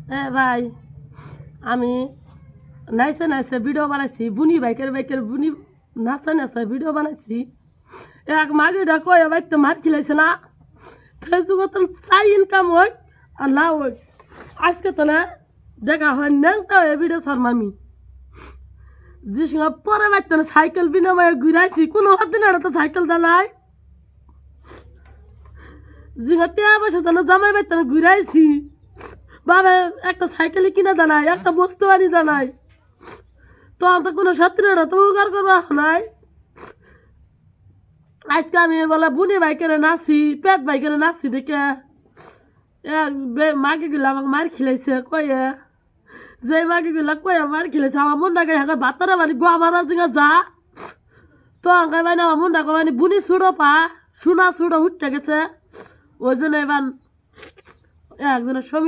ভাই আমি নাইসে নাইসে ভিডিও বানাইছি বুনি বাইকের বুনি নাচা নাচা ভিডিও বানাইছি এক মাগিটা কয়ে ভাই তো মার খিলাইছে না ফেসবুকে তো চাই ইনকাম হয় আর না হয় আজকে তো না দেখা হয় ন্যাংটা হয়ে ভিডিও সারমামি যে সঙ্গে পরে বাড়তে না সাইকেল বিনিময়ে ঘুরাইছি কোনো দিন তো সাইকেল চালাই যে টিয়া বসে তো জামাই বাড়তে না ঘুরাইছি বাবা একটা সাইকেলে কিনা জানাই একটা বস্তু আনি জানাই তো আমার কোনো ছাত্রীরা তো উগার করবো নাই আজকে আমি বলে বুনি বাইকের নাচি পেট বাইকের নাচি দেখে মাকে গুলো আমাকে মার খেলেছে কয়ে যে মাকে গুলা কয়ে মার খেলেছে আমার মন ডাকে হ্যাঁ বাতারা মানে গো আমার জিঙ্গা যা তো আঙ্গাই মানে আমার মন ডাকে মানে বুনি ছুড়ো পা সোনা ছুড়ো উঠতে গেছে ওই জন্য এবার একজনের সমী